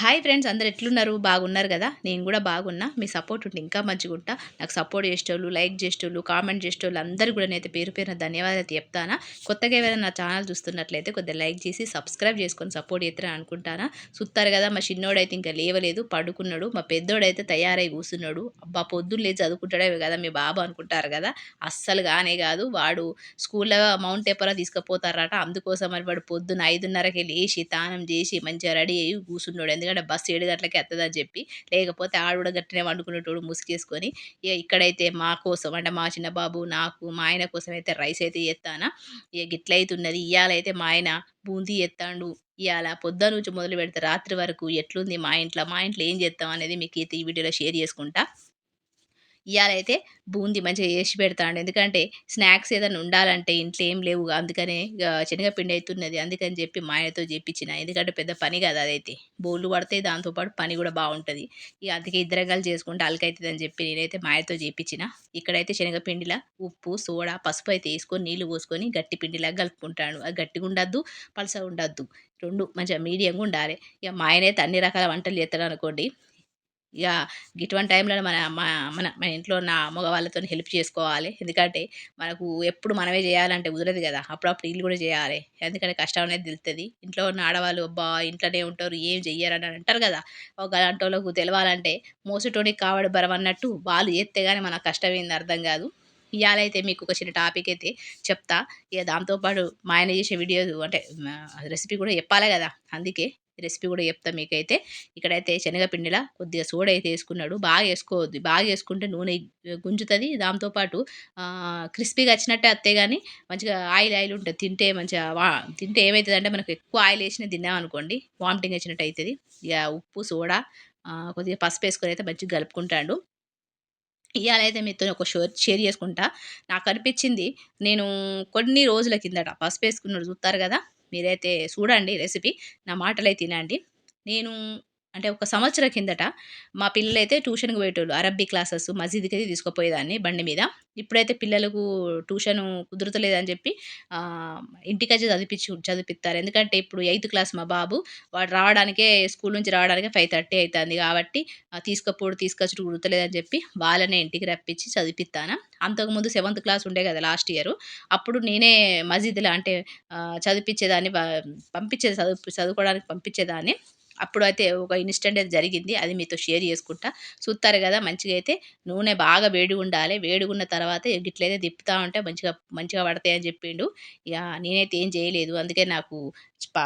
Hi friends, అందరు ఎట్లున్నారు? బాగున్నారు కదా? నేను కూడా బాగున్నా. మీ సపోర్ట్ ఉంటే ఇంకా మంచిగుంటా. నాకు సపోర్ట్ చేసేటోళ్ళు, లైక్ చేసేటోళ్ళు, కామెంట్ చేసేటోళ్ళు అందరూ కూడా నేనైతే పేరు పేరున ధన్యవాదాలు చెప్తానా. కొత్తగా ఎవరైనా నా ఛానల్ చూస్తున్నట్లయితే కొద్దిగా లైక్ చేసి సబ్స్క్రైబ్ చేసుకొని సపోర్ట్ చేస్తారని అనుకుంటానా. చూస్తారు కదా, మా చిన్నోడైతే ఇంకా లేవలేదు, పడుకున్నాడు. మా పెద్దోడైతే తయారై కూర్చున్నాడు. అబ్బా, పొద్దున్న లేచి చదువుకుంటాడే కదా మీ బాబు అనుకుంటారు కదా. అస్సలు గానే కాదు. వాడు స్కూల్లో మౌంట్ ఎపరా తీసుకుపోతారట. అందుకోసం అని వాడు పొద్దున్న 5:30కే లేచి తానం చేసి మంచిగా రెడీ అయ్యి కూర్చున్నాడు. ఎందుకంటే బస్సు 7 గంటలకే వత్తదని చెప్పి. లేకపోతే ఆడు కూడా గట్టినే వండుకునేటోడు ముసుగేసుకొని. ఇక ఇక్కడైతే మా కోసం అంటే మా చిన్న బాబు, నాకు, మా ఆయన కోసం అయితే రైస్ అయితే చేత్తానా. ఇక గిట్లయితున్నది. ఇయ్యాలైతే మా ఆయన బూందీ చేత్తాండు. ఇయాల పొద్దున్నుంచి మొదలు పెడితే రాత్రి వరకు ఎట్లుంది మా ఇంట్లో ఏం చేత్తాం అనేది మీకైతే ఈ వీడియోలో షేర్ చేసుకుంటా. ఇయాలైతే బూందీ మంచిగా చేసి పెడతాండు. ఎందుకంటే స్నాక్స్ ఏదన్నా ఉండాలంటే ఇంట్లో ఏం లేవు. అందుకనే ఇగ శనగపిండి అయితున్నది. అందుకని చెప్పి మా ఆయనతో చేపిచ్చిన. ఎందుకంటే పెద్ద పని కాదు అదైతే. బోల్లు పడతాయి. దాంతో పాటు పని కూడా బావుంటది. ఇగ అందుకే ఇద్దరం కలిసి చేసుకుంటే అలకైతదని చెప్పి నేనైతే మా ఆయనతో చేపిచ్చిన. ఇక్కడైతే శనగపిండిల ఉప్పు, సోడా, పసుపు అయితే ఏసుకొని నీళ్లు పోసుకొని గట్టి పిండిలాగా కలుపుకుంటాడు. అది గట్టిగుండద్దు, పలసగుండద్దు. 2 మంచిగా మీడియంగా ఉండాలే. ఇగ మా ఆయనైతే అన్ని రకాల వంటలు చేస్తాడనుకోండి. ఇగ గిటువంటి టైంలోనే మన మన మన మన ఇంట్లో ఉన్న మగవాళ్ళతోని హెల్ప్ చేసుకోవాలి. ఎందుకంటే మనకు ఎప్పుడు మనమే చేయాలంటే కుదరదు కదా! అప్పుడప్పుడు ఈళ్ళు కూడా చేయాలే. ఎందుకంటే కష్టం అనేది తెలుస్తది. ఇంట్లో ఉన్న ఆడవాళ్ళు అబ్బా! ఇంట్లోనే ఉంటారు, ఏం చెయ్యరని అంటారు కదా! గలాంటోళ్ళకు తెలవాలంటే మోసేటోనికి కావడి బరువన్నట్టు వాళ్ళు చేస్తే గాని మన కష్టం ఏందో అర్థం కాదు. ఇయాలైతే మీకు ఒక చిన్న టాపిక్ అయితే చెప్తా. ఇక దాంతో పాటు మా ఆయన చేసే వీడియోస్ అంటే రెసిపీ కూడా చెప్పాలి కదా! అందుకే రెసిపీ కూడా చెప్తా మీకైతే. ఇక్కడైతే శనగపిండిలా కొద్దిగా సోడా అయితే ఏసుకున్నాడు. బాగా ఏసుకోవద్దు. బాగా ఏసుకుంటే నూనె గుంజుతది. దాంతో పాటు క్రిస్పీగా వచ్చినట్టే వత్తయి గానీ, మంచిగా ఆయిల్ ఆయిల్ ఉంటది. తింటే మంచిగా తింటే ఏమైతదంటే మనకు ఎక్కువ ఆయిల్ ఏసినయి తిన్నామనుకోండి వామిటింగ్ వచ్చినట్టు అయితది. ఇగ ఉప్పు, సోడా కొద్దిగా పసుపేసుకొని అయితే మంచిగా కలుపుకుంటాండు. ఇయాలైతే మీతోని ఒక షేర్ చేసుకుంటా. నాకనిపిచ్చింది, నేను కొన్ని రోజుల కిందట పసుపేసుకున్నడు చూత్తారు గదా! మీరైతే చూడండి రెసిపీ. నా మాటలైతే ఇనండి. నేను అంటే ఒక సంవత్సరం కిందట మా పిల్లలైతే ట్యూషన్‌కి పోయేటోళ్ళు. అరబ్బీ క్లాసెస్ మసీదుకి తీసుకుపోయేదాన్ని బండి మీద. ఇప్పుడైతే పిల్లలకు ట్యూషను కుదురుతలేదని చెప్పి ఆహ్, ఇంటికొచ్చి చదివిపిత్తారు. ఎందుకంటే ఇప్పుడు 8థ్ క్లాస్ మా బాబు. వాడు రావడానికే స్కూల్ నుంచి రావడానికే 5:30 అయితాంది కాబట్టి తీసుకొచ్చుడు కుదురుతలేదని చెప్పి వాళ్ళనే ఇంటికి రప్పించి చదివిపిత్తాన. అంతకుముందు సెవెంత్ క్లాస్ ఉండే కదా లాస్ట్ ఇయరు. అప్పుడు నేనే మసీదులో అంటే చదివిపిచ్చేదాన్ని. పంపించేది చదువుకోవడానికి పంపించేదాన్ని. అప్పుడైతే ఒక ఇన్సిడెంట్ అయితే జరిగింది. అది మీతో షేర్ చేసుకుంటా. చూత్తారు కదా! మంచిగా అయితే నూనె బాగా వేడిగుండాలే. వేడిగున్న తర్వాత గిట్లయితే తిప్పుతా ఉంటే మంచిగా మంచిగా పడతాయని చెప్పిండు. ఇగ నేనైతే ఏం చేయలేదు. అందుకే నాకు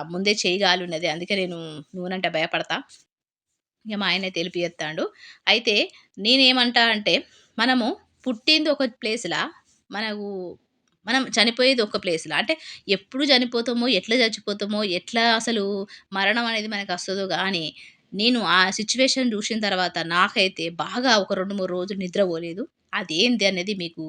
ముందే చెయ్యి గాలున్నది. అందుకే నేను నూనంటే భయపడతా. ఇగ మా ఆయన తెలిపి చెత్తాండు. అయితే నేనేమంటా అంటే, మనము పుట్టింది ఒక ప్లేస్‌లా, మనకు మనం చనిపోయేది ఒక ప్లేస్‌లా. అంటే ఎప్పుడు చనిపోతామో, ఎట్లా చచ్చిపోతామో, ఎట్లా అసలు మరణం అనేది మనకస్తదో గానీ, నేను ఆ సిట్యుయేషన్ జూషిన తర్వాత నాకైతే బాగా ఒక 2, 3 రోజులు నిద్రపోలేదు. అదేంది అనేది మీకు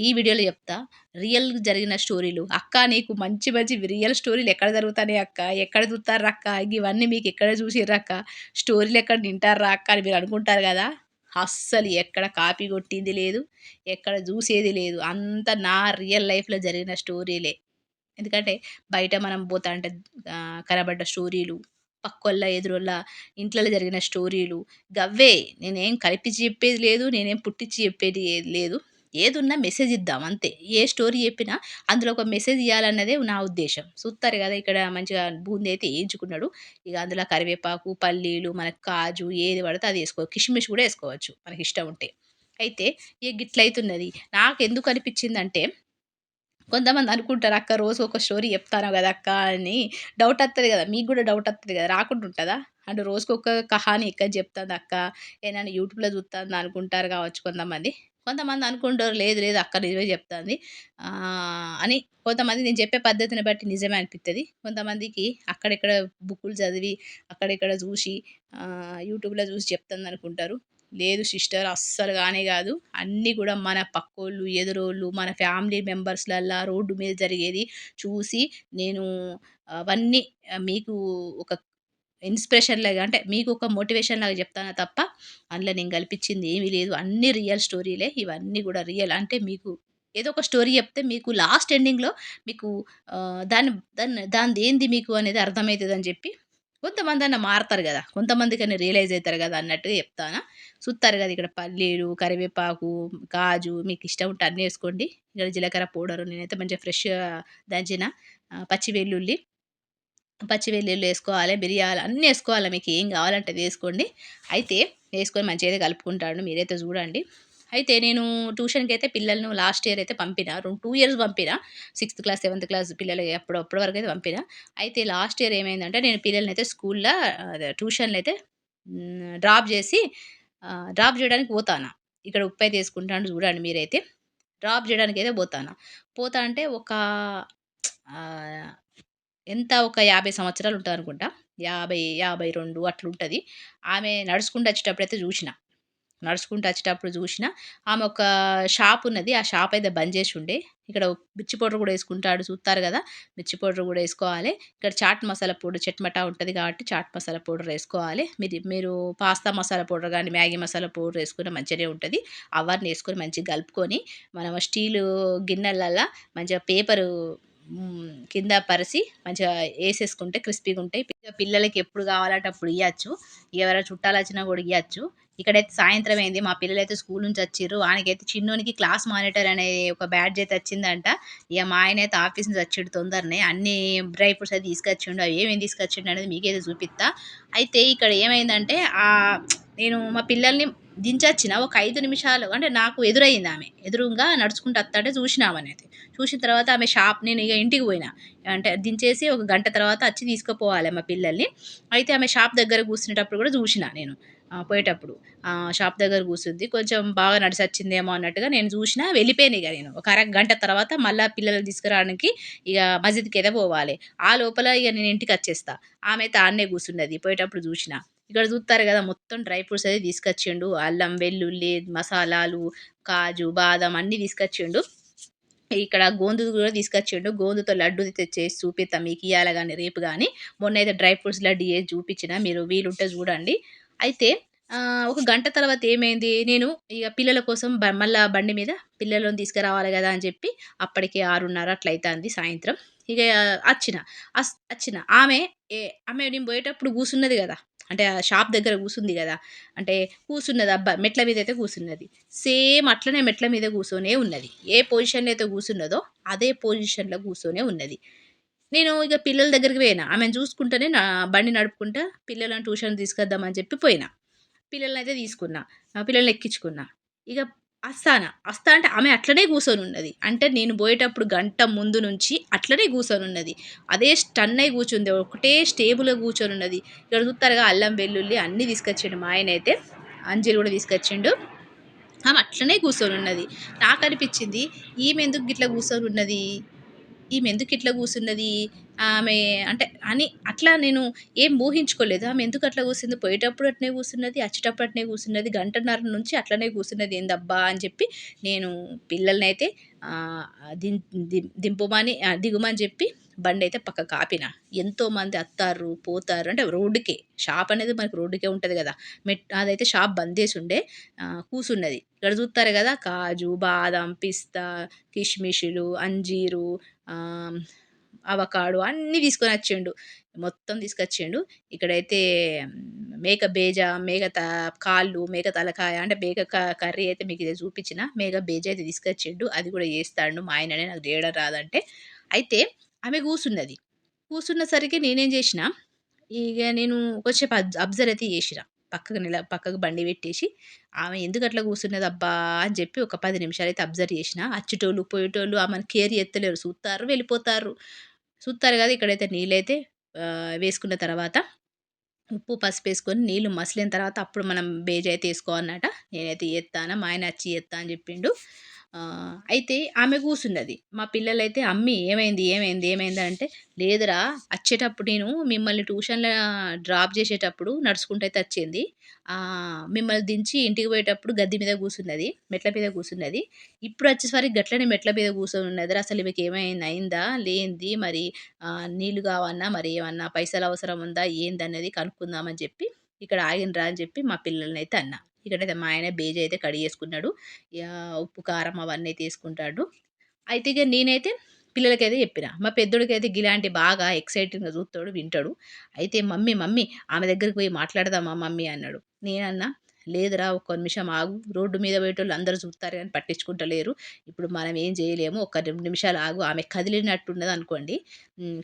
ఈ వీడియోలో చెప్తా. రియల్‌గా జరిగిన స్టోరీలు. "అక్క నీకు మంచి మంచి రియల్ స్టోరీలు ఎక్కడ జరుగుతాన్నాయి అక్క? ఎక్కడ జూత్తార్రక్క? గివన్నీ మీకెక్కడ జూషిర్రక్క? స్టోరీలెక్కడ వింటార్రా అక్క" అని మీరు అనుకుంటారు గదా! అస్సలు ఎక్కడ కాపీ కొట్టింది లేదు. ఎక్కడ జూసేది లేదు. అంతా నా రియల్ లైఫ్‌లో జరిగిన స్టోరీలే. ఎందుకంటే బయట మనం పోతాంటే కనబడ్డ స్టోరీలు, పక్కోళ్ళ, ఎదురోళ్ళ ఇంట్లల్ల జరిగిన స్టోరీలు గవ్వే. నేనేం కల్పించి చెప్పేది లేదు. నేనేం పుట్టించి చెప్పేది ఏది లేదు. ఏదున్నా మెసేజ్ ఇద్దాం అంతే. ఏ స్టోరీ చెప్పినా అందులో ఒక మెసేజ్ ఇయ్యాలన్నదే నా ఉద్దేశ్యం. సూత్తారు గదా! ఇక్కడ మంచిగా బూందీ అయితే ఏయించుకున్నాడు. ఇగ అందులో కరివేపాకు, పల్లీలు, మనకు కాజు ఏది పడితే అది కిస్మిస్ గూడా ఏసుకోవచ్చు మనకిష్టం ఉంటే. అయితే ఇగ గిట్లయితున్నది. నాకెందుకు అనిపించిందంటే కొంతమంది అనుకుంటారు, "అక్క రోజు ఒక స్టోరీ చెప్తాన్నావు గదా అక్క" అని డౌటొత్తది గదా! మీకు గూడా డౌటొత్తది గదా! రాకుండా ఉంటదా? అంటే రోజుకొక కహాని ఎక్కడ చెప్తాందక్క, ఏమైనా యూట్యూబ్‌లో చూత్తాందా అనుకుంటారు గావచ్చు కొంతమంది. కొంతమంది అనుకుంటారు, లేదు లేదు అక్క నిజమే చెప్తాంది అని. కొంతమంది నేను చెప్పే పద్ధతిని బట్టి నిజమే అనిపిత్తది. కొంతమందికి అక్కడిక్కడ బుక్కులు చదివి, అక్కడిక్కడ చూసి యూట్యూబ్‌లో చూసి చెప్తందనుకుంటారు. లేదు సిస్టర్, అస్సలు గానే గాదు. అన్నీ గూడా మన పక్కోళ్ళు, ఎదురోళ్ళు, మన ఫ్యామిలీ మెంబర్స్‌లల్లా రోడ్డు మీద జరిగేది చూసి నేను అవన్నీ మీకు ఒక ఇన్‌స్పిరేషన్ లాగా అంటే మీకు ఒక మోటివేషన్ లాగా చెప్తానే తప్ప, అందులో నేను కల్పించింది ఏమీ లేదు. అన్నీ రియల్ స్టోరీలే. ఇవన్నీ గూడా రియల్. అంటే మీకు ఏదో ఒక స్టోరీ చెప్తే మీకు లాస్ట్ ఎండింగ్‌లో మీకు దాన్ని దాన్ని దానిదేంది మీకు అనేది అర్థమైతదని చెప్పి కొంతమందన్నా మారతారు గదా! కొంతమందికన్నా రియలైజ్ అయితారు గదా! అన్నట్టుగా చెప్తానా. సుత్తారు గదా! ఇక్కడ పల్లీలు, కరివేపాకు, కాజు మీకిష్టం ఉంటే అన్నీ ఏసుకోండి. ఇక్కడ జీలకర్ర పౌడరు నేనైతే మంచిగా ఫ్రెష్‌గా దంచిన పచ్చి వెల్లుల్లి, పచ్చి వెల్లుల్లి ఏసుకోవాలి. మిరియాలు అన్నీ ఏసుకోవాలి. మీకేం గావాలంటే అది ఏసుకోండి. అయితే ఏసుకొని మంచిగా కలుపుకుంటాను. మీరైతే జూడండి. అయితే నేను ట్యూషన్‌కైతే పిల్లలను లాస్ట్ ఇయర్ అయితే పంపిన. 2 ఇయర్స్ పంపిన. సిక్స్త్ క్లాస్, సెవెంత్ క్లాస్ పిల్లలు అప్పటి వరకైతే పంపిన. అయితే లాస్ట్ ఇయర్ ఏమైందంటే నేను పిల్లలనైతే స్కూల్‌ల ట్యూషన్‌లో అయితే డ్రాప్ జేసి డ్రాప్ జేయడానికి పోతాన్న. ఇక్కడ ఉప్పైతే యేసుకుంటాను జూడండి మీరైతే. డ్రాప్ జేయడానికైతే పోతాన్న. పోతా అంటే ఒక ఆహ్, ఎంత ఒక 50 సంవత్సరాలు ఉంటదనుకుంటా. 50, 52 అట్లుంటది. ఆమె నడుచుకుంటూ వచ్చేటప్పుడైతే జూషిన. నడుచుకుంటూ వచ్చేటప్పుడు జూషిన. ఆమె ఒక షాప్ ఉన్నది. ఆ షాప్ అయితే బంద్ జేషుండే. ఇక్కడ మిర్చి పౌడర్ గూడా యేసుకుంటాడు చూత్తారు గదా! మిర్చి పౌడర్ గూడా యేసుకోవాలి. ఇక్కడ చాట్ మసాలా పౌడర్ చట్మటా ఉంటది కాబట్టి చాట్ మసాలా పౌడర్ యేసుకోవాలి. మీరు పాస్తా మసాలా పౌడర్ గానీ, మ్యాగీ మసాలా పౌడర్ యేసుకున్న మంచిగానే ఉంటది. అవన్నీ యేసుకొని మంచిగా కలుపుకొని మనం స్టీలు గిన్నెలల్లా మంచిగా పేపరు కింద పరిసి మంచిగా ఏసేసుకుంటే క్రిస్పీగుంటాయి. పిల్లలకి ఎప్పుడు కావాలంటే అప్పుడు ఇయ్యచ్చు. ఎవరైనా చుట్టాలొచ్చినా గూడా ఇయ్యచ్చు. ఇక్కడైతే సాయంత్రం అయింది. మా పిల్లలైతే స్కూల్ నుంచి వచ్చిర్రు. వానికైతే చిన్నోనికి క్లాస్ మానిటర్ అనే ఒక బ్యాడ్జ్ అయితే వచ్చిందంట. ఇగ మా ఆయనైతే ఆఫీస్ నుంచి వచ్చిండు తొందరనే. అన్నీ డ్రై ఫ్రూట్స్ అయితే తీసుకొచ్చిండు. అవి ఏమేమి తీసుకొచ్చిండు అనేది మీకైతే చూపిత్తా. అయితే ఇక్కడ ఏమైందంటే నేను మా పిల్లల్ని దించొచ్చిన. ఒక 5 నిమిషాలు అంటే నాకు ఎదురయిందామె. ఎదురుంగా నడుచుకుంటూ వత్తాంటే చూషిన ఆమెనైతే. చూసిన తర్వాత ఆమె షాప్ నేను ఇగ ఇంటికి పోయినా. అంటే దించేసి ఒక గంట తర్వాత వచ్చి తీసుకుపోవాలి మా పిల్లల్ని. అయితే ఆమె షాప్ దగ్గర కూర్చునేటప్పుడు కూడా చూషిన నేను. పోయేటప్పుడు. షాప్ దగ్గర కూసుంది. కొంచెం బాగా నడిసొచ్చిందేమో అన్నట్టుగా నేను చూషినా వెళ్ళిపోయాను ఇగ నేను. ఒక అరగంట తర్వాత మళ్ళా పిల్లలని తీసుకురావడానికి ఇగ మస్జిద్‌కైతే పోవాలి. ఆ లోపల ఇగ నేను ఇంటికచ్చేస్తా. ఆమె అయితే ఆడనే కూసున్నది. పోయేటప్పుడు చూషిన. ఇక్కడ చూత్తారు కదా! మొత్తం డ్రై ఫ్రూట్స్ అయితే తీసుకొచ్చిండు. అల్లం, వెల్లుల్లి, మసాలాలు, కాజు, బాదం అన్నీ తీసుకొచ్చిండు. ఇక్కడ గోందుది కూడా తీసుకొచ్చిండు. గోందుతో లడ్డు చేసి చూపిత్తా మీకియ్యాల గాని, రేపు గాని. మొన్నైతే డ్రై ఫ్రూట్స్ లడ్డు చేసి చూపించిన. మీరు వీలుంటే చూడండి. అయితే ఒక గంట తర్వాత ఏమైంది, నేను ఇగ పిల్లల కోసం మళ్ళా బండి మీద పిల్లలను తీసుకురావాలి గదా అని చెప్పి అప్పటికి 6:30 అట్లా అయితాంది సాయంత్రం. ఇగ అచ్చిన. అచ్చిన. ఆమె నేను పోయేటప్పుడు కూసున్నది గదా! అంటే ఆ షాప్ దగ్గర కూసుంది గదా! అంటే కూసున్నది మెట్ల మీదయితే కూసున్నది. సేమ్ అట్లనే మెట్ల మీద కూసోనే ఉన్నది. ఏ పొజిషన్‌లో అయితే కూసున్నదో, అదే పొజిషన్‌లో కూసోనే ఉన్నది. నేను ఇగ పిల్లల దగ్గరికి పోయినా. ఆమెను చూసుకుంటూనే బండి నడుపుకుంటా పిల్లలను ట్యూషన్‌కి తీసుకొద్దామని చెప్పి పోయినా. పిల్లలనైతే తీసుకున్నా. పిల్లల్ని ఎక్కించుకున్నా. ఇగ అస్తా అంటే ఆమె అట్లనే కూసోనున్నది. అంటే నేను పోయేటప్పుడు గంట ముందు నుంచి అట్లనే కూసోనున్నది. అదే స్టన్ అయి కూర్చుంది. ఒకటే స్టేబుల్‌గా కూర్చొనున్నది. ఇక్కడ చూత్తారుగా అల్లం, వెల్లుల్లి అన్నీ తీసుకొచ్చిండు మా ఆయనైతే. అంజీరు కూడా తీసుకొచ్చిండు. ఆమె అట్లనే కూసోనున్నది. నాకనిపిచ్చింది ఈమెందుకు గిట్ల కూసోనున్నది? ఈమెందుకిట్లా కూసున్నది? ఆమె అంటే అని అట్లా నేను ఏం ఊహించుకోలేదు. ఆమె ఎందుకట్లా కూసింది? పోయేటప్పుడు అట్నే కూసున్నది, అచ్చేటప్పుడు అట్నే కూసున్నది. గంటన్నర నుంచి అట్లనే కూసున్నది ఏందబ్బా! అని చెప్పి నేను పిల్లలనైతే ఆహ్, దిం దింపుమని దిగుమని చెప్పి బండైతే పక్కకు ఆపిన. ఎంతోమంది అత్తార్రు, పోతార్రు అంటే రోడ్డుకే. షాప్ అనేది మనకు రోడ్డుకే ఉంటది గదా! అదైతే షాప్ బంద్ చేసుండే కూసున్నది. ఇక్కడ చూత్తారు గదా! కాజు, బాదం, పిస్తా, కిష్మిషులు, అంజీరు ఆహ్, అవకాడో అన్నీ తీసుకొనొచ్చిండు. మొత్తం తీసుకొచ్చిండు. ఇక్కడైతే మేక బేజా, మేక కాళ్ళు, మేక తలకాయ అంటే మేక కర్రీ అయితే మీకిది చూపిచ్చిన. మేక బేజా అయితే తీసుకొచ్చిండు. అది గూడా చేస్తాండు మా ఆయననే నాకు చేయడం రాదంటే. అయితే ఆమె కూసున్నది. కూసున్న సరికి నేనేం జేషినా, ఇగ నేను కొద్దిసేపు అబ్జర్వ్ అయితే చేషిన. పక్కకు బండి పెట్టేసి, ఆమె ఎందుకట్లా కూసున్నదబ్బా అని చెప్పి ఒక 10 నిమిషాలైతే అబ్జర్వ్ చేషిన. అచ్చేటోళ్ళు, పోయేటోళ్ళు ఆమెను కేర్ చేత్తలేరు. చూత్తార్రు, వెళ్ళిపోతార్రు. చూత్తారు గదా! ఇక్కడైతే నీళ్ళైతే వేసుకున్న తర్వాత ఉప్పు, పసుపేసుకొని నీళ్ళు మసిలిన తర్వాత అప్పుడు మనం బేజైతే ఏసుకోవాలన్నట. నేనైతే ఏత్తాన. మా ఆయన అచ్చి ఏత్తా అని జెప్పిండు. అయితే ఆమె కూసున్నది. మా పిల్లలైతే "అమ్మి ఏమైంది? ఏమైంది? ఏమైంది?" అంటే, "లేదురా అచ్చేటప్పుడు నేను మిమ్మల్ని ట్యూషన్‌ల డ్రాప్ జేసేటప్పుడు నడుచుకుంటూ అయితే అచ్చింది. మిమ్మల్ని దించి ఇంటికి పోయేటప్పుడు గద్దె మీద కూసున్నది. మెట్ల మీద కూసున్నది. ఇప్పుడు వచ్చేసరికి గట్లనే మెట్ల మీద కూసోనున్నదిరా. అసలు ఈమెకేమైనా అయిందా? లేనిది మరి నీళ్ళు కావన్నా, మరి ఏమన్నా పైసలు అవసరం ఉందా? ఏందన్నది కనుక్కుందామని చెప్పి ఇక్కడ ఆగినరా అని చెప్పి మా పిల్లలనైతే అన్నా. ఇక్కడైతే మా ఆయన బేజ అయితే కడిగేసుకున్నాడు. ఉప్పు, కారం అవన్నీ అయితే యేసుకుంటాడు. అయితే ఇగ నేనైతే పిల్లలకైతే చెప్పిన. మా పెద్దోడికైతే గిలాంటి బాగా ఎక్సైటింగ్‌గా చూస్తాడు, వింటాడు. అయితే "మమ్మీ, మమ్మీ ఆమె దగ్గరికి పోయి మాట్లాడదామా మమ్మీ" అన్నాడు. నేనన్నా, "లేదురా ఒక్క నిమిషం ఆగు. రోడ్డు మీద పోయేటోళ్ళు అందరూ చూత్తారు గానీ పట్టించుకుంటలేరు. ఇప్పుడు మనం ఏం చేయలేము. ఒక్క 2 నిమిషాలు ఆగు. ఆమె కదిలినట్టున్నదనుకోండి,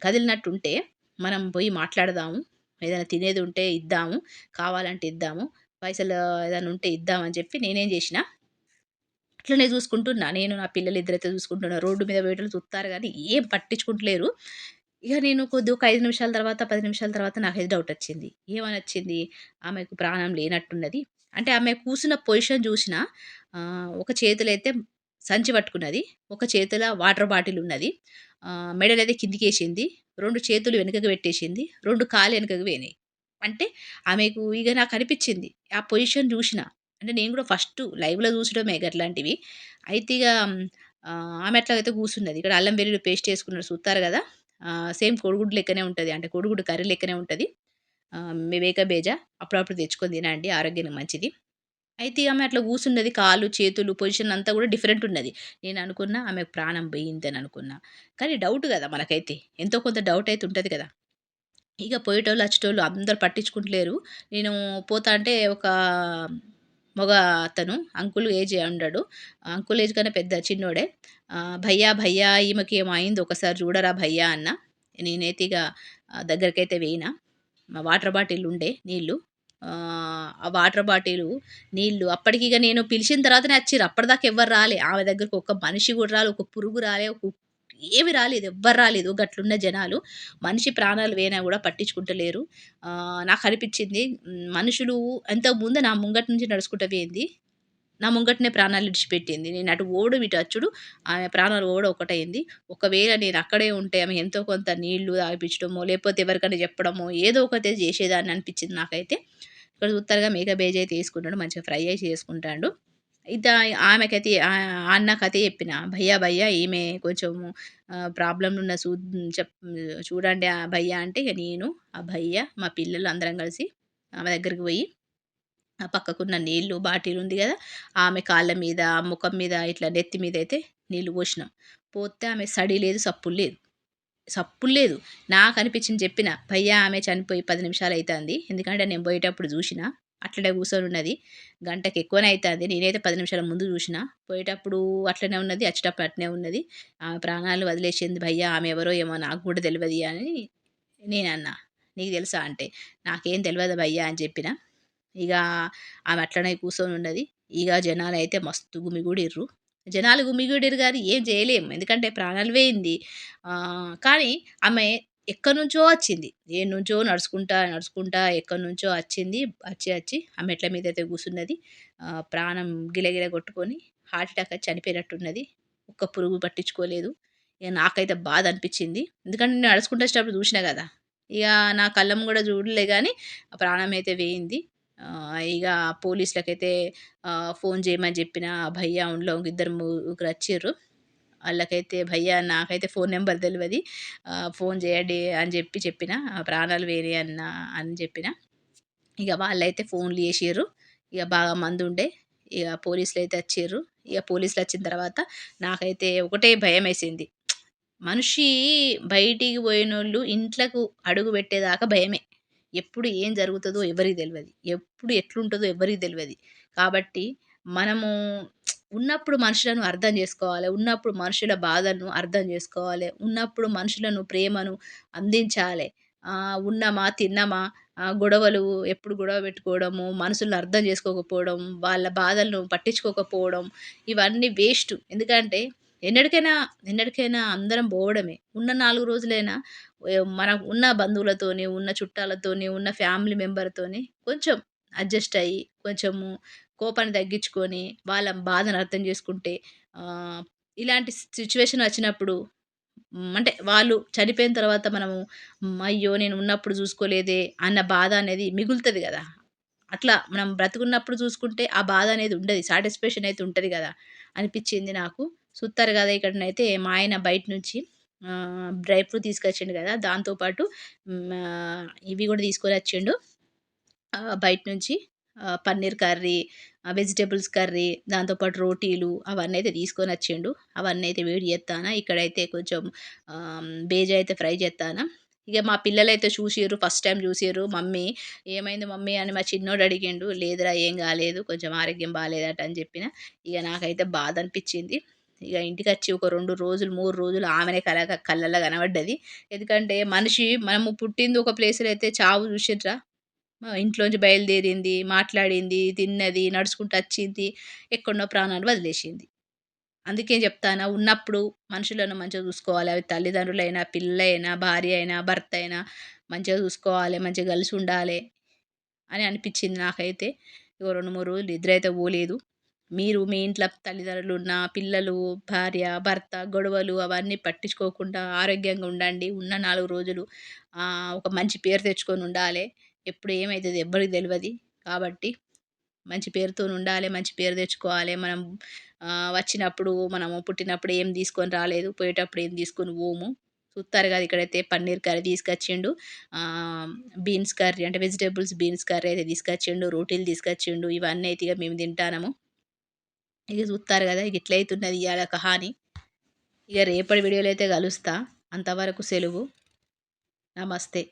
కదిలినట్టుంటే మనం పోయి మాట్లాడదాము. ఏదైనా తినేది ఉంటే ఇద్దాము. కావాలంటే ఇద్దాము. పైసలు ఏదైనా ఉంటే ఇద్దాం" అని చెప్పి నేనేం చేసినా అట్లనే చూసుకుంటున్నా. నేను నా పిల్లలిద్దరైతే చూసుకుంటున్నా. రోడ్డు మీద పోయేటోళ్ళు చూత్తారు గానీ ఏం పట్టించుకుంటలేరు. ఇక నేను కొద్దిగా ఒక 5 నిమిషాల తర్వాత, 10 నిమిషాల తర్వాత నాకైతే డౌటొచ్చింది. ఏమనొచ్చింది? ఆమెకు ప్రాణం లేనట్టున్నది. అంటే ఆమె కూసున్న పొజిషన్ చూసినా ఒక చేతిలో అయితే సంచి పట్టుకున్నది. ఒక చేతిలో వాటర్ బాటిల్ ఉన్నది. మెడలైతే కిందికేసింది. 2 చేతులు వెనుకకు పెట్టేసింది. 2 కాళ్ళు వెనకకు పోయినాయి. అంటే ఆమెకు ఇగ నాకనిపిచ్చింది. ఆ పొజిషన్ చూషినా. అంటే నేను గూడా ఫస్టు లైవ్‌లో చూసడమే గట్లాంటివి. అయితే ఇగ ఆమె అట్లాగైతే కూసున్నది. ఇక్కడ అల్లం వెల్లుల్లి పేస్ట్ ఏసుకున్నది సూత్తారు గదా! సేమ్ కోడిగుడ్డు లెక్కనే ఉంటది. అంటే కోడిగుడ్డు కర్రీ లెక్కనే ఉంటది. మేక బేజా అప్పుడప్పుడు తెచ్చుకొని తినండి. ఆరోగ్యానికి మంచిది. అయితే ఆమె అట్లా కూసున్నది. కాళ్ళు, చేతులు పొజిషన్ అంతా గూడా డిఫరెంట్ ఉన్నది. నేననుకున్నా ఆమెకు ప్రాణం పోయిందని అనుకున్నా. కానీ డౌట్ గదా! మనకైతే. ఎంతో కొంత డౌట్ అయితే ఉంటది గదా! ఇగ పోయేటోళ్ళు, అచ్చేటోళ్ళు అందరూ పట్టించుకుంటలేరు. నేను పోతాంటే ఒక మగ అతను అంకుల్ ఏజ్ ఉండడు. అంకుల్ ఏజ్ కన్నా పెద్ద చిన్నోడే. "భయ్యా, భయ్యా ఈమెకేమో అయింది ఒకసారి చూడరా భయ్యా" అన్న. నేనైతే ఇగ దగ్గరికైతే పోయినా. వాటర్ బాటిల్ ఉండే నీళ్ళు. ఆ వాటర్ బాటిలు, నీళ్ళు అప్పటికిగ నేను పిలిచిన తర్వాతనే అచ్చిర్రు. అప్పటిదాకా ఎవ్వరు రాలే. ఆమె దగ్గరికి ఒక్క మనిషి గూడా రాలే. ఒక పురుగు రాలే. ఏమి రాలేదు. ఎవ్వరు రాలేదు. గట్లున్న జనాలు. మనిషి ప్రాణాలు పోయినా గూడా పట్టించుకుంటలేరు. నాకనిపిచ్చింది మనుషులు ఇంతకుముందు నా ముంగట నుంచి నడుచుకుంటా పోయింది. నా ముంగటనే ప్రాణాలు ఇడిచిపెట్టింది. నేను అటు పోవడం, ఇటు అచ్చుడు, ఆమె ప్రాణాలు పోవడం ఒకటయింది. ఒకవేళ నేను అక్కడే ఉంటే ఆమె ఎంతో కొంత నీళ్లు తాగిపిచ్చడమో, లేకపోతే ఎవరికైనా చెప్పడమో ఏదో ఒకటి చేసేదాన్ని అనిపిచ్చింది నాకైతే. ఇక్కడ చూత్తారుగా మేక బేజ అయితే ఏసుకున్నాడు. మంచిగా ఫ్రై చేసి చేసుకుంటాండు. ఇత ఆమెకైతే ఆ అన్నకైతే చెప్పిన. "భయ్యా, భయ్యా ఈమె కొంచెము ప్రాబ్లమ్‌లో ఉన్న చూడండి భయ్యా" అంటే ఇక నేను, ఆ భయ్యా, మా పిల్లలు అందరం కలిసి ఆమె దగ్గరికి పోయి ఆ పక్కకున్న నీళ్ళు బాటిల్ ఉంది గదా! ఆమె కాళ్ళ మీద, ముఖం మీద, ఇట్లా నెత్తి మీదయితే నీళ్ళు పోసినాం. పోస్తే ఆమె సడి లేదు, సప్పుడు లేదు. సప్పుడు లేదు. నాకనిపించింది చెప్పిన. "భయ్యా ఆమె చనిపోయి 10 నిమిషాలయితాంది. ఎందుకంటే నేను పోయేటప్పుడు జూషినా. అట్లనే కూసోనున్నది. గంటకి ఎక్కువనే అయితాంది. నేనైతే 10 నిమిషాల ముందు జూషినా. పోయేటప్పుడు అట్లనే ఉన్నది. అచ్చేటప్పుడు అట్నే ఉన్నది. ఆమె ప్రాణాలు వదిలేసింది భయ్యా. ఆమె ఎవరో ఏమో నాకు గూడా తెలవది" అని నేనన్నా. "నీకు తెలుసా?" అంటే, "నాకేం తెలవదు భయ్యా" అని చెప్పిన. ఇగ ఆమె అట్లనే కూసోనున్నది. ఇగ జనాలైతే మస్తు గుమిగూడిర్రు. జనాలు గుమిగూడిర్రు గానీ ఏం జేయలేము. ఎందుకంటే ప్రాణాలు పోయింది. కానీ ఆమె ఎక్కడ్నుంచో వచ్చింది. ఏడ్నుంచో నడుచుకుంటా, నడుచుకుంటా ఎక్కడ్నుంచో వచ్చింది. వచ్చి ఆ మెట్ల మీదయితే కూసున్నది. ప్రాణం గిలగిల కొట్టుకొని హార్ట్ అటాక్ వచ్చి చనిపోయినట్టున్నది. ఒక్క పురుగు పట్టించుకోలేదు. ఇగ నాకైతే బాధ అనిపిచ్చింది. ఎందుకంటే నేను నడుచుకుంటూ వచ్చేటప్పుడు చూషినా గదా! ఇగ నా కళ్ళెంబడ చూడలే గానీ ప్రాణమైతే పోయింది. ఇగ పోలీసులకైతే ఫోను జేయమని జెప్పిన. భయ్యా ఉండ్లో ఇద్దరు ముగ్గురచ్చిర్రు. ఆళ్ళకైతే భయ్యా నాకైతే ఫోను నంబర్ దెలవది. ఫోను జేయండి అని చెప్పిన. ప్రాణాలు పోయినయి అన్న అని జెప్పిన. ఇగ వాళ్ళైతే ఫోన్లు జేషిర్రు. ఇగ బాగా మందుండే. ఇగ పోలీసులైతే అచ్చిర్రు. ఇగ పోలీసులొచ్చిన తర్వాత నాకైతే ఒకటే భయమేసింది. మనిషి బయటికి పోయినోళ్ళు ఇంట్లకు అడుగు పెట్టేదాకా భయమే. ఎప్పుడు ఏం జరుగుతదో ఎవరికీ తెలవది. ఎప్పుడు ఎట్లుంటదో ఎవ్వరికీ తెలవది. కాబట్టి మనము ఉన్నప్పుడు మనుషులను అర్థం జేసుకోవాలి. ఉన్నప్పుడు మనుషుల బాధలను అర్థం జేసుకోవాలి. ఉన్నప్పుడు మనుషులను ప్రేమను అందించాలే. ఉన్నామా, తిన్నామా, గొడవలు ఎప్పుడు గొడవ పెట్టుకోవడము, మనుషులను అర్థం చేసుకోకపోవడం, వాళ్ళ బాధలను పట్టించుకోకపోవడం ఇవన్నీ వేస్టు. ఎందుకంటే ఎన్నటికైనా అందరం పోవడమే. ఉన్న 4 రోజులైనా మనం ఉన్న బంధువులతోని, ఉన్న చుట్టాలతోని, ఉన్న ఫ్యామిలీ మెంబర్‌తోని కొంచెం అడ్జస్ట్ అయ్యి, కొంచెము కోపాన్ని తగ్గించుకొని, వాళ్ళ బాధను అర్థం చేసుకుంటే ఆహ్, ఇలాంటి సిట్యుయేషన్ వచ్చినప్పుడు అంటే వాళ్ళు చనిపోయిన తర్వాత మనము అయ్యో! నేను ఉన్నప్పుడు చూసుకోలేదే అన్న బాధ అనేది మిగులుతది గదా! అట్లా మనం బ్రతికున్నప్పుడు చూసుకుంటే ఆ బాధ అనేది ఉండది. సాటిస్ఫాక్షన్ అయితే ఉంటది గదా! అనిపిచ్చింది నాకు. సూత్తారు గదా! ఇక్కడనైతే మా ఆయన బయట నుంచి డ్రై ఫ్రూట్ తీసుకొచ్చిండు గదా! దాంతో పాటు ఇవి గూడా తీసుకొనొచ్చిండు బయట నుంచి. పన్నీర్ కర్రీ, వెజిటబుల్స్ కర్రీ, దాంతో పాటు రోటీలు అవన్నీ అయితే తీసుకొనొచ్చిండు. అవన్నీ అయితే వేడి జేత్తాన. ఇక్కడైతే కొంచెం బేజ అయితే ఫ్రై జేత్తాన. ఇగ మా పిల్లలైతే చూసిర్రు. ఫస్ట్ టైమ్ చూసిర్రు. "మమ్మీ ఏమైంది మమ్మీ" అని మా చిన్నోడు అడిగిండు. "లేదురా ఏం గాలేదు. కొంచెం ఆరోగ్యం బాలేదట" అని జెప్పిన. ఇగ నాకైతే బాధ అనిపిచ్చింది. ఇగ ఇంటికచ్చి ఒక 2 రోజులు, 3 రోజులు ఆమెనే కళ్ళలో కనబడ్డది. ఎందుకంటే మనిషి మనము పుట్టింది ఒక ప్లేస్‌లో అయితే చావు చూషిండ్రా? ఇంట్లోంచి బయలుదేరింది, మాట్లాడింది, తిన్నది, నడుచుకుంటూ అచ్చింది, ఎక్కడనో ప్రాణాలు వదిలేసింది. అందుకే జెప్తాన్నా ఉన్నప్పుడు మనుషులను మంచిగా జూసుకోవాలి. అవి తల్లిదండ్రులైనా, పిల్లలైనా, భార్య అయినా, భర్త అయినా మంచిగా జూసుకోవాలి. మంచిగా గలిసుండాలే అని అనిపిచ్చింది నాకైతే. ఇగో 2, 3 రోజులు నిద్రైతే పోలేదు. మీరు మీ ఇంట్ల తల్లిదండ్రులున్న, పిల్లలు, భార్య, భర్త గొడవలు అవన్నీ పట్టించుకోకుండా ఆరోగ్యంగా ఉండండి. ఉన్న 4 రోజులు ఒక మంచి పేరు తెచ్చుకొనుండాలే. ఎప్పుడు ఏమైతదో ఎవ్వరికీ తెలవది. కాబట్టి మంచి పేరుతోనుండాలే. మంచి పేరు తెచ్చుకోవాలే. మనం వచ్చినప్పుడు మనము పుట్టినప్పుడు ఏం తీసుకొని రాలేదు. పోయేటప్పుడు ఏం తీసుకొని పోము. చూత్తారు గదా! ఇక్కడైతే పన్నీర్ కర్రీ తీసుకొచ్చిండు. ఆహ్, బీన్స్ కర్రీ అంటే వెజిటబుల్స్ బీన్స్ కర్రీ అయితే తీసుకొచ్చిండు. రోటీలు తీసుకొచ్చిండు. ఇవన్నీ అయితే ఇగ మేము తింటానము. ఇగ జూత్తారు గదా! ఇగ ఇట్లయితున్నది ఇయాల కహాని. ఇగ రేపటి వీడియోలో అయితే గలుస్తా. అంతవరకు సెలవు. నమస్తే.